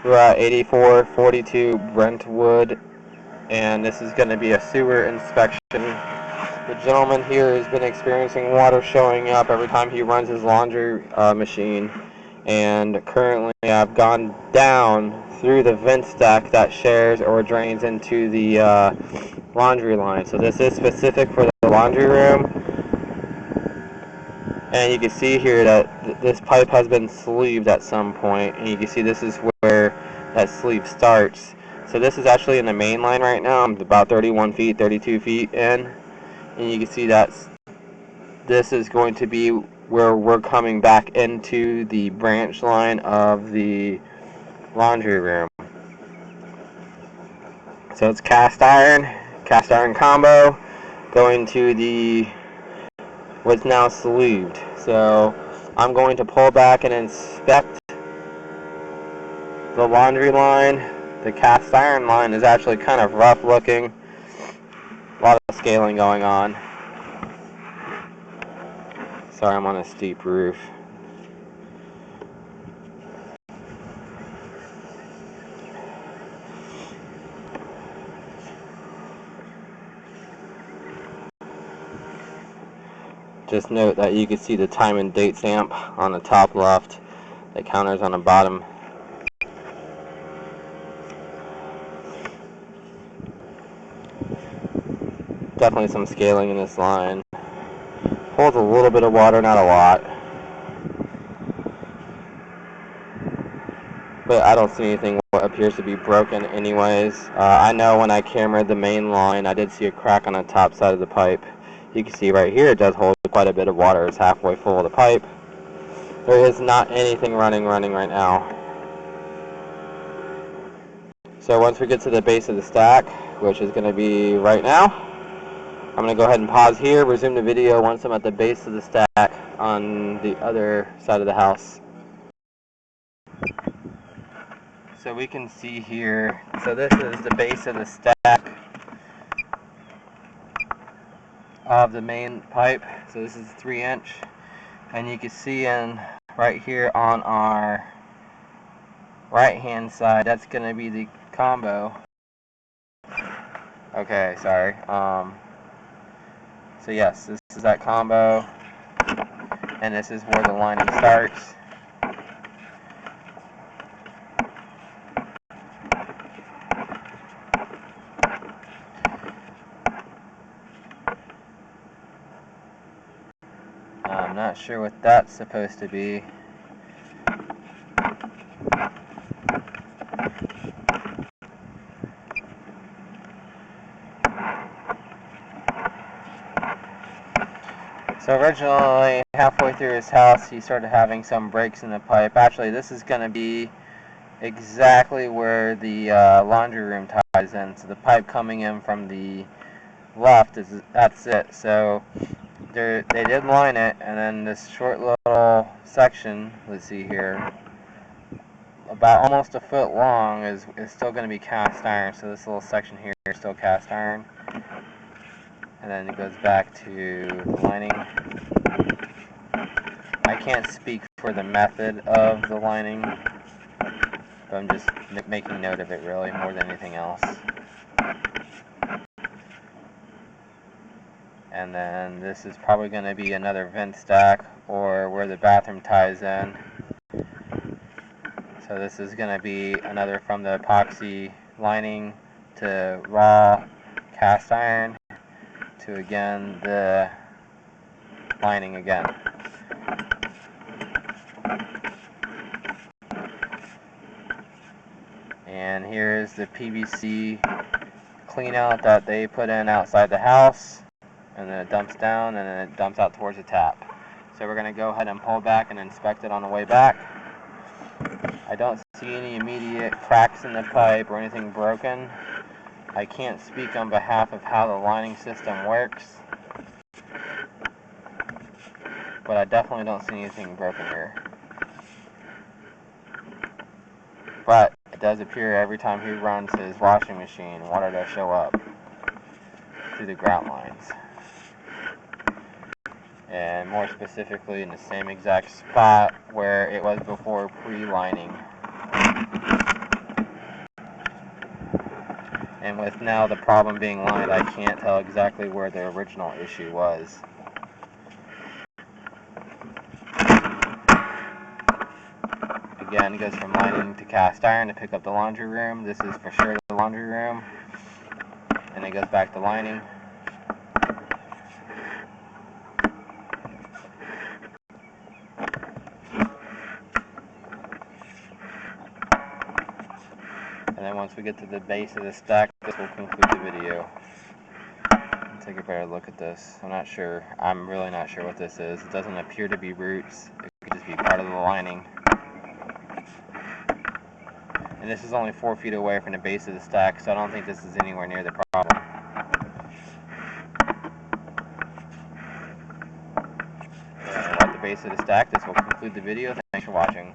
We're at 8442 Brentwood, and this is going to be a sewer inspection. The gentleman here has been experiencing water showing up every time he runs his laundry machine, and currently I've gone down through the vent stack that shares or drains into the laundry line. So this is specific for the laundry room, and you can see here that this pipe has been sleeved at some point, and you can see this is where that sleeve starts. So this is actually in the main line right now. I'm about 31 feet, 32 feet in, and you can see that this is going to be where we're coming back into the branch line of the laundry room. So it's cast iron combo going to the what's now sleeved. So I'm going to pull back and inspect the laundry line. The cast iron line is actually kind of rough looking. A lot of scaling going on. Sorry, I'm on a steep roof. Just note that you can see the time and date stamp on the top left. The counter's on the bottom. Definitely some scaling in this line. Holds a little bit of water, not a lot. But I don't see anything what appears to be broken anyways. I know when I cameraed the main line, I did see a crack on the top side of the pipe. You can see right here it does hold quite a bit of water. It's halfway full of the pipe. There is not anything running right now. So once we get to the base of the stack, which is going to be right now, I'm going to go ahead and pause here, resume the video once I'm at the base of the stack on the other side of the house. So we can see here, so this is the base of the stack of the main pipe. So this is 3-inch, and you can see in right here on our right hand side, that's going to be the combo. Okay, sorry. So yes, this is that combo, and this is where the lining starts. I'm not sure what that's supposed to be. So originally, halfway through his house, he started having some breaks in the pipe. Actually, this is going to be exactly where the laundry room ties in. So the pipe coming in from the left, that's it. So they did line it, and then this short little section, let's see here, about almost a foot long, is still going to be cast iron. So this little section here is still cast iron. And then it goes back to the lining. I can't speak for the method of the lining, but I'm just making note of it really more than anything else. And then this is probably going to be another vent stack or where the bathroom ties in. So this is going to be another from the epoxy lining to raw cast iron to again the lining again. And here's the PVC clean out that they put in outside the house, and then it dumps down and then it dumps out towards the tap. So we're going to go ahead and pull back and inspect it on the way back. I don't see any immediate cracks in the pipe or anything broken. I can't speak on behalf of how the lining system works, but I definitely don't see anything broken here. But it does appear every time he runs his washing machine, water does show up through the grout lines. And more specifically in the same exact spot where it was before pre-lining. And with now the problem being lined, I can't tell exactly where the original issue was. Again, it goes from lining to cast iron to pick up the laundry room. This is for sure the laundry room. And it goes back to lining. And then once we get to the base of the stack, this will conclude the video. Let's take a better look at this. I'm really not sure what this is. It doesn't appear to be roots. It could just be part of the lining. And this is only 4 feet away from the base of the stack, so I don't think this is anywhere near the problem. At the base of the stack, this will conclude the video. Thanks for watching.